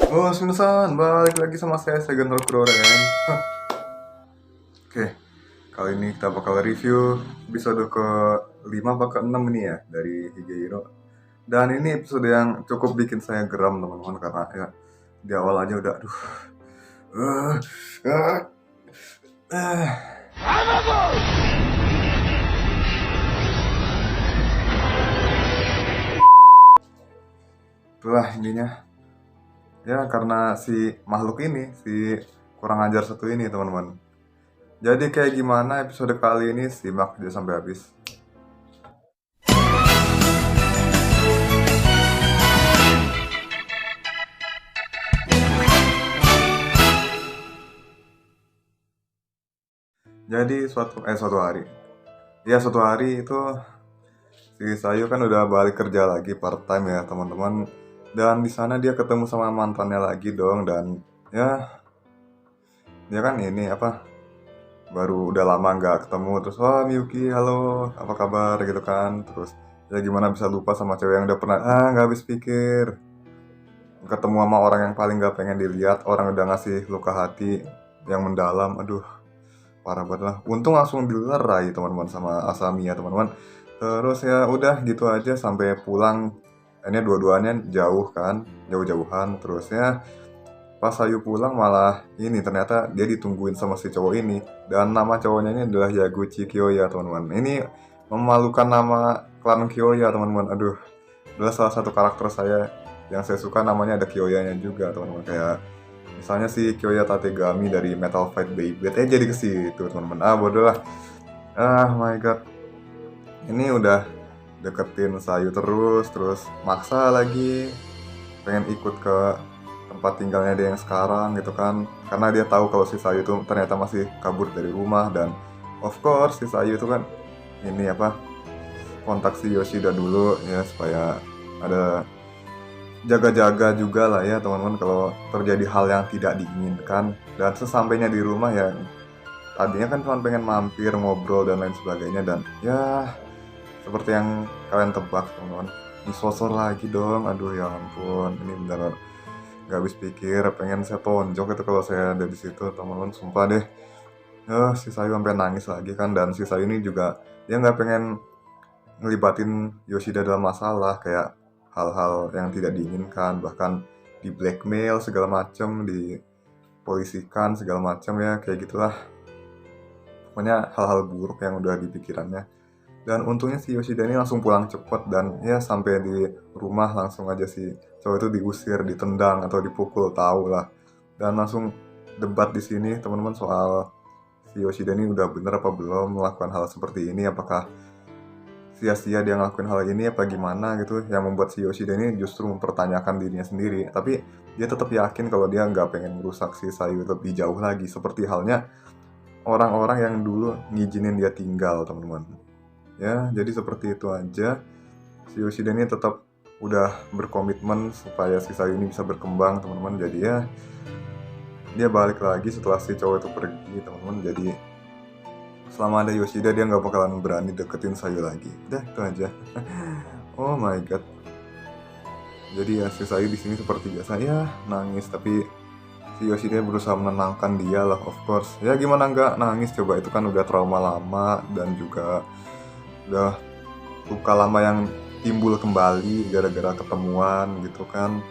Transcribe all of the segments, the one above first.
Oh, Sunasan, balik lagi sama saya Genro Kuroren. Oke, kali ini kita bakal review episode ke-5 apa ke-6 ini ya dari Higehiro. Dan ini episode yang cukup bikin saya geram teman-teman karena ya di awal aja udah aduh. Uh, uh, uh. Itulah intinya. Ya karena si makhluk ini, si kurang ajar satu ini teman-teman. Jadi kayak gimana episode kali ini, simak aja sampai habis. Jadi suatu hari. Ya suatu hari itu si Sayu kan udah balik kerja lagi part time ya teman-teman. Dan di sana dia ketemu sama mantannya lagi dong, dan ya dia kan ini apa, baru udah lama nggak ketemu, terus wah Miyuki halo apa kabar gitu kan, terus ya gimana bisa lupa sama cewek yang udah pernah nggak habis pikir ketemu sama orang yang paling nggak pengen dilihat, orang udah ngasih luka hati yang mendalam, aduh parah banget lah. Untung langsung dilerai teman-teman sama Asami ya teman-teman. Terus ya udah gitu aja sampai pulang. Ini dua-duanya jauh kan, jauh-jauhan. Terus ya pas Ayu pulang malah ini ternyata dia ditungguin sama si cowok ini. Dan nama cowoknya ini adalah Yaguchi Kyoya teman-teman. Ini memalukan nama klan Kyoya teman-teman. Aduh, adalah salah satu karakter saya yang saya suka, namanya ada Kyoya-nya juga teman-teman. Kayak misalnya si Kyoya Tategami dari Metal Fight Beyblade jadi ke situ teman-teman. Bodoh lah. My god. Ini udah deketin Sayu terus maksa lagi pengen ikut ke tempat tinggalnya dia yang sekarang gitu kan. Karena dia tahu kalau si Sayu tuh ternyata masih kabur dari rumah, dan of course si Sayu itu kan ini apa, kontak si Yoshida dulu ya supaya ada jaga-jaga juga lah ya teman-teman kalau terjadi hal yang tidak diinginkan. Dan sesampainya di rumah ya tadinya kan cuma pengen mampir ngobrol dan lain sebagainya, dan ya seperti yang kalian tebak teman-teman, disosor lagi dong. Aduh ya ampun, ini benar nggak habis pikir, pengen saya tonjok itu kalau saya ada di situ teman-teman, sumpah deh. Si Sayu sampai nangis lagi kan, dan si Sayu ini juga dia nggak pengen ngelibatin Yoshida dalam masalah kayak hal-hal yang tidak diinginkan, bahkan di blackmail segala macam, dipolisikan segala macam ya kayak gitulah. Pokoknya hal-hal buruk yang udah di pikirannya. Dan untungnya si Yoshida ini langsung pulang cepet, dan ya sampai di rumah langsung aja si cowok itu diusir, ditendang atau dipukul, tahu lah. Dan langsung debat di sini teman-teman soal si Yoshida ini udah bener apa belum melakukan hal seperti ini, apakah sia-sia dia ngelakuin hal ini apa gimana gitu, yang membuat si Yoshida ini justru mempertanyakan dirinya sendiri. Tapi dia tetap yakin kalau dia nggak pengen merusak si Sayu lebih jauh lagi, seperti halnya orang-orang yang dulu ngizinin dia tinggal teman-teman. Ya, jadi seperti itu aja. Si Yoshida ini tetap udah berkomitmen supaya si Sayu ini bisa berkembang, teman-teman. Jadi ya, dia balik lagi setelah si cowok itu pergi, teman-teman. Jadi selama ada Yoshida dia nggak bakalan berani deketin Sayu lagi. Udah itu aja. Oh my god. Jadi ya si Sayu di sini seperti biasa ya nangis, tapi si Yoshida berusaha menenangkan dia lah, of course. Ya gimana nggak nangis coba, itu kan udah trauma lama dan juga udah luka lama yang timbul kembali gara-gara ketemuan gitu kan.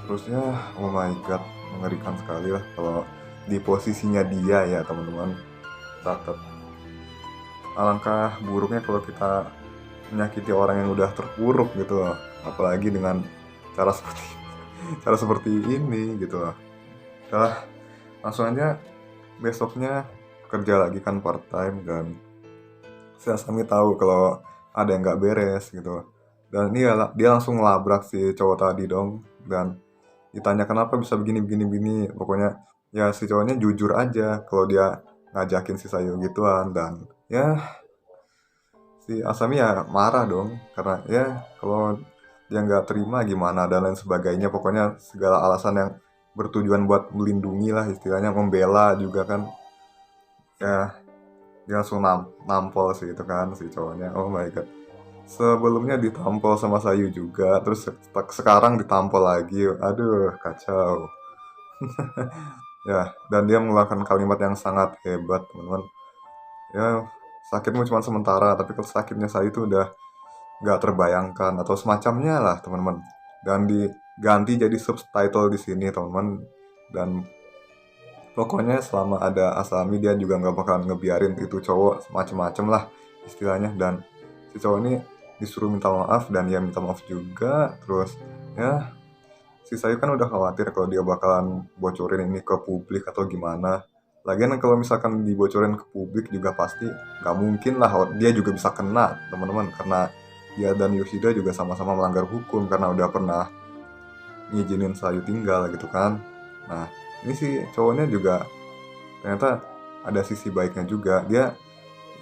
Terus ya oh my god, mengerikan sekali lah kalau di posisinya dia ya teman-teman. Catat, alangkah buruknya kalau kita menyakiti orang yang udah terpuruk gitu loh, apalagi dengan cara seperti cara seperti ini gitu loh. Udah langsung aja besoknya kerja lagi kan part time, dan si Asami tahu kalau ada yang nggak beres gitu, dan dia langsung ngelabrak si cowok tadi dong. Dan ditanya kenapa bisa begini begini begini, pokoknya ya si cowoknya jujur aja kalau dia ngajakin si Sayu gituan. Dan ya si Asami ya marah dong karena ya kalau dia nggak terima gimana dan lain sebagainya, pokoknya segala alasan yang bertujuan buat melindungi lah, istilahnya membela juga kan. Ya dia langsung nampol sih itu kan si cowoknya, oh my god. sebelumnya ditampol sama Sayu juga, terus sekarang ditampol lagi. Aduh, kacau. Ya, dan dia mengeluarkan kalimat yang sangat hebat, teman-teman. Ya, sakitmu cuma sementara, tapi kalau sakitnya Sayu itu udah nggak terbayangkan atau semacamnya lah, teman-teman. Dan diganti jadi subtitle di sini, teman-teman. Dan pokoknya selama ada Asami dia juga nggak bakalan ngebiarin itu cowok macem-macem lah istilahnya. Dan si cowok ini disuruh minta maaf dan dia minta maaf juga. Terus ya si Sayu kan udah khawatir kalau dia bakalan bocorin ini ke publik atau gimana. Lagian kalau misalkan dibocorin ke publik juga pasti nggak mungkin lah dia juga bisa kena, teman-teman, karena dia dan Yoshida juga sama-sama melanggar hukum karena udah pernah ngizinin Sayu tinggal gitu kan. Nah, ini si cowoknya juga ternyata ada sisi baiknya juga. Dia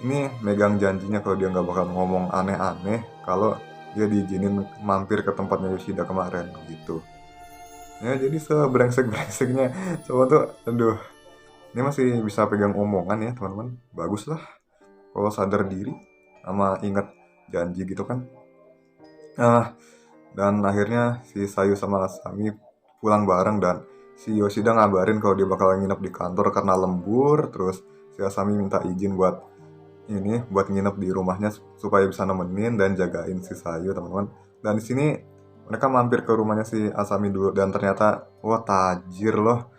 ini megang janjinya kalau dia nggak bakal ngomong aneh-aneh kalau dia diizinin mampir ke tempatnya Yoshida kemarin gitu. Ya jadi sebrengsek-brengseknya cowok tuh, aduh, ini masih bisa pegang omongan ya teman-teman. Bagus lah kalau sadar diri sama ingat janji gitu kan. Nah, dan akhirnya si Sayu sama Asami pulang bareng dan si Yoshida ngabarin kalau dia bakal nginep di kantor karena lembur. Terus si Asami minta izin buat nginep di rumahnya supaya bisa nemenin dan jagain si Sayu, teman-teman. Dan di sini mereka mampir ke rumahnya si Asami dulu dan ternyata wah tajir loh.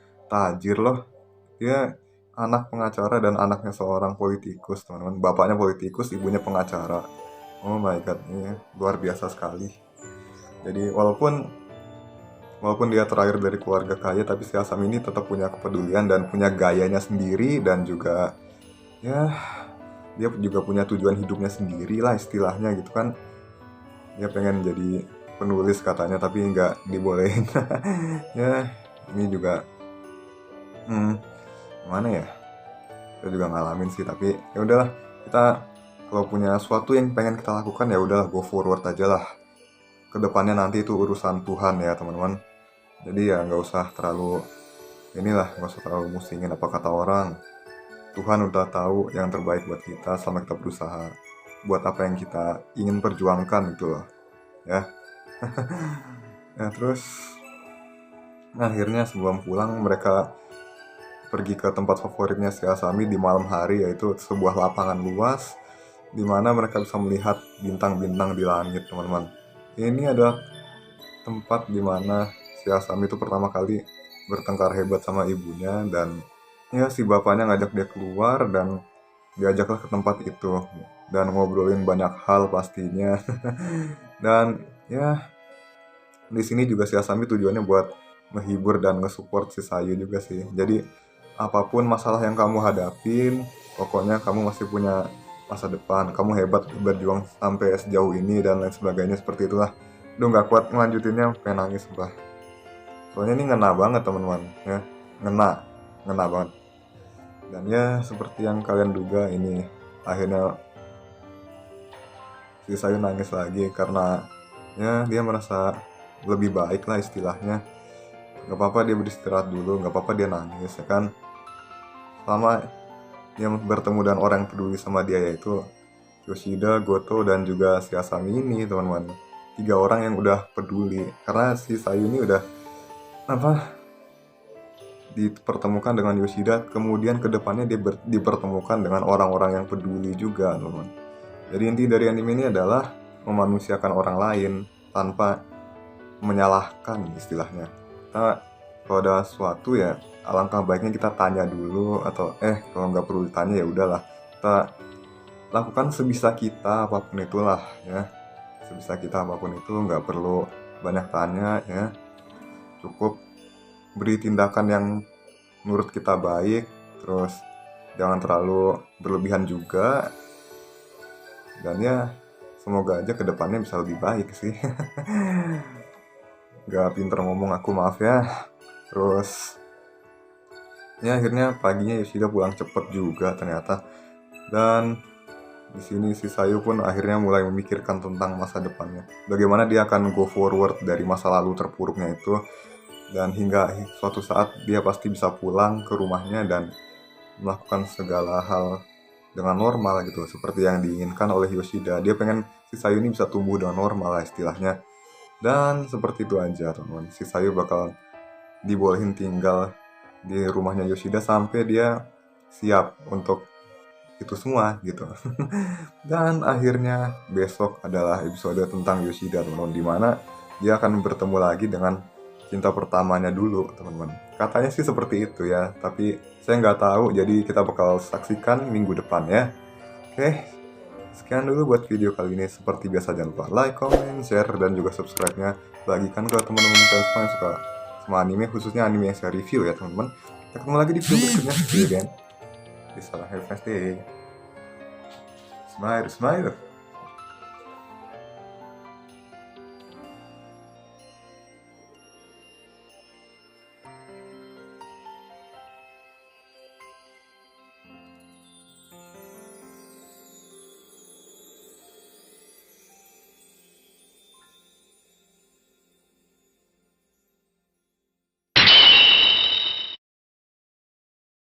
Dia anak pengacara dan anaknya seorang politikus, teman-teman. Bapaknya politikus, ibunya pengacara. Oh my god, ini luar biasa sekali. Jadi walaupun dia terakhir dari keluarga kaya, tapi si Asam ini tetap punya kepedulian dan punya gayanya sendiri dan juga ya dia juga punya tujuan hidupnya sendiri lah istilahnya gitu kan. Dia pengen jadi penulis katanya tapi nggak dibolehin. Ya ini juga gimana ya, kita juga ngalamin sih, tapi ya udahlah, kita kalau punya sesuatu yang pengen kita lakukan ya udahlah, go forward aja lah. Kedepannya nanti itu urusan Tuhan ya teman-teman. Jadi ya nggak usah terlalu musingin apa kata orang. Tuhan udah tahu yang terbaik buat kita selama kita berusaha buat apa yang kita ingin perjuangkan gitu loh ya. Ya terus akhirnya sebelum pulang mereka pergi ke tempat favoritnya si Asami di malam hari, yaitu sebuah lapangan luas di mana mereka bisa melihat bintang-bintang di langit, teman-teman. Ini adalah tempat di mana si Asami itu pertama kali bertengkar hebat sama ibunya, dan ya si bapaknya ngajak dia keluar dan diajaklah ke tempat itu dan ngobrolin banyak hal pastinya. Dan ya di sini juga si Asami tujuannya buat menghibur dan nge-support si Sayu juga sih. Jadi apapun masalah yang kamu hadapin, pokoknya kamu masih punya masa depan, kamu hebat berjuang sampai sejauh ini dan lain sebagainya seperti itulah. Duh nggak kuat ngelanjutinnya, pengen nangis sumpah. Soalnya ini ngena banget teman-teman ya, ngena banget. Dan ya seperti yang kalian duga, ini akhirnya si Sayu nangis lagi karena ya dia merasa lebih baik lah istilahnya. Gak apa-apa dia beristirahat dulu, gak apa-apa dia nangis ya kan. Selama dia bertemu dengan orang yang peduli sama dia, yaitu Yoshida, Goto, dan juga si Asami ini teman-teman. 3 orang yang udah peduli, karena si Sayu ini udah dipertemukan dengan Yoshida, kemudian kedepannya dia dipertemukan dengan orang-orang yang peduli juga teman-teman. Jadi inti dari anime ini adalah memanusiakan orang lain tanpa menyalahkan istilahnya. Kita kalau ada sesuatu ya alangkah baiknya kita tanya dulu, atau kalau nggak perlu ditanya ya udahlah, kita lakukan sebisa kita apapun itulah ya. Sebisa kita apapun itu, nggak perlu banyak tanya ya. Cukup beri tindakan yang menurut kita baik, terus jangan terlalu berlebihan juga. Dan ya semoga aja kedepannya bisa lebih baik sih. Gak pinter ngomong aku, maaf ya. Terus ya akhirnya paginya Yoshida pulang cepet juga ternyata. Dan di sini si Sayu pun akhirnya mulai memikirkan tentang masa depannya. Bagaimana dia akan go forward dari masa lalu terpuruknya itu. Dan hingga suatu saat dia pasti bisa pulang ke rumahnya dan melakukan segala hal dengan normal gitu, seperti yang diinginkan oleh Yoshida. Dia pengen si Sayu ini bisa tumbuh dengan normal lah istilahnya. Dan seperti itu aja teman-teman, si Sayu bakal dibolehin tinggal di rumahnya Yoshida sampai dia siap untuk itu semua gitu. Dan akhirnya besok adalah episode tentang Yoshida teman-teman, dimana dia akan bertemu lagi dengan cinta pertamanya dulu teman-teman. Katanya sih seperti itu ya, tapi saya nggak tahu, jadi kita bakal saksikan minggu depan ya. Oke, sekian dulu buat video kali ini. Seperti biasa jangan lupa like, comment, share, dan juga subscribe-nya. Bagikan ke teman-teman kalian semua yang suka sama anime, khususnya anime yang saya review ya teman-teman. Kita ketemu lagi di video berikutnya. See you again. Peace out, have a nice day. Smile, smile.